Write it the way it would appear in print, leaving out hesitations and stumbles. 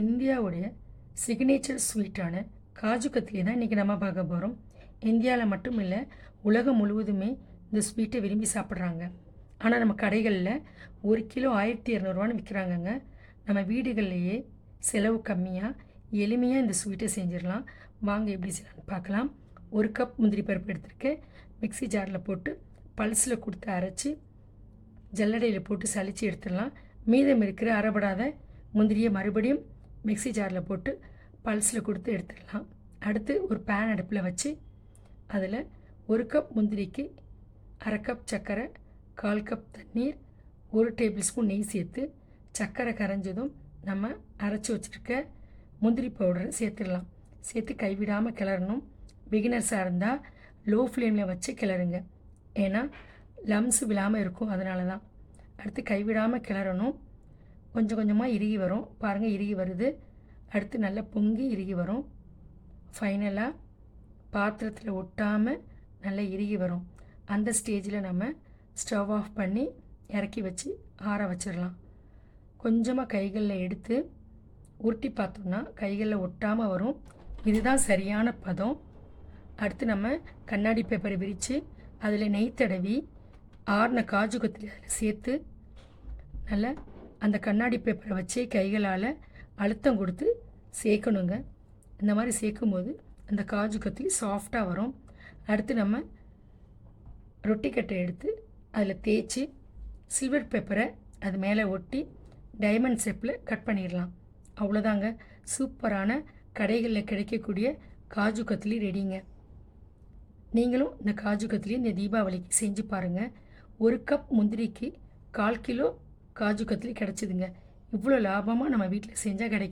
இந்தியாவுடைய சிக்னேச்சர் ஸ்வீட்டான காஜு கத்லி தான் இன்றைக்கி நம்ம பார்க்க போகிறோம். இந்தியாவில் மட்டும் இல்லை, உலகம் முழுவதுமே இந்த ஸ்வீட்டை விரும்பி சாப்பிட்றாங்க. ஆனால் நம்ம கடைகளில் 1 கிலோ 1200 விற்கிறாங்கங்க. நம்ம வீடுகள்லையே செலவு கம்மியாக எளிமையாக இந்த ஸ்வீட்டை செஞ்சிடலாம். வாங்க எப்படி செய்யலாம்னு பார்க்கலாம். 1 கப் முந்திரி பருப்பு எடுத்துருக்கேன். மிக்ஸி ஜாரில் போட்டு பல்ஸில் கொடுத்து அரைச்சி ஜல்லடையில் போட்டு சலித்து எடுத்துடலாம். மீதம் இருக்கிற அரைபடாத முந்திரியை மறுபடியும் மிக்ஸி ஜாரில் போட்டு பல்ஸில் கொடுத்து எடுத்துடலாம். அடுத்து ஒரு பேன் அடுப்பில் வச்சு அதில் 1 கப் முந்திரிக்கு 1/2 கப் சர்க்கரை, 1/4 கப் தண்ணீர், 1 டேபிள் ஸ்பூன் நெய் சேர்த்து சர்க்கரை கரைஞ்சதும் நம்ம அரைச்சி வச்சுருக்க முந்திரி பவுடரை சேர்த்துடலாம். சேர்த்து கைவிடாமல் கிளறணும். பிகினர்ஸாக இருந்தால் லோ ஃப்ளேமில் வச்சு கிளறுங்க, ஏன்னா லம்ஸ் விழாமல் இருக்கும், அதனால தான். அடுத்து கைவிடாமல் கிளறணும். கொஞ்சம் கொஞ்சமாக இறுகி வரும். பாருங்கள், இறுகி வருது. அடுத்து நல்லா பொங்கி இறுகி வரும். ஃபைனலாக பாத்திரத்தில் ஒட்டாமல் நல்லா இறுகி வரும். அந்த ஸ்டேஜில் நம்ம ஸ்டவ் ஆஃப் பண்ணி இறக்கி வச்சு ஆற வச்சிடலாம். கொஞ்சமாக கைகளில் எடுத்து உருட்டி பார்த்தோம்னா கைகளில் ஒட்டாமல் வரும். இதுதான் சரியான பதம். அடுத்து நம்ம கண்ணாடி பேப்பரை விரித்து அதில் நெய் தடவி ஆறின காஜு கத்திரி அதில் சேர்த்து நல்லா அந்த கண்ணாடி பேப்பரை வச்சு கைகளால் அழுத்தம் கொடுத்து சேர்க்கணுங்க. இந்த மாதிரி சேர்க்கும்போது அந்த காஜு கத்திரி சாஃப்டாக வரும். அடுத்து நம்ம ரொட்டிக்கட்டை எடுத்து அதில் தேய்ச்சி சில்வர் பேப்பரை அது மேலே ஒட்டி டைமண்ட் ஷேப்பில் கட் பண்ணிடலாம். அவ்வளோதாங்க, சூப்பரான கடைகளில் கிடைக்கக்கூடிய காஜு கத்லி ரெடிங்க. நீங்களும் இந்த காஜு கத்லி இந்த தீபாவளிக்கு செஞ்சு பாருங்கள். 1 கப் முந்திரிக்கு 1/4 கிலோ காஜு கத்லி கிடச்சிதுங்க. இவ்வளோ லாபமாக நம்ம வீட்டில் செஞ்சால் கிடைக்கும்.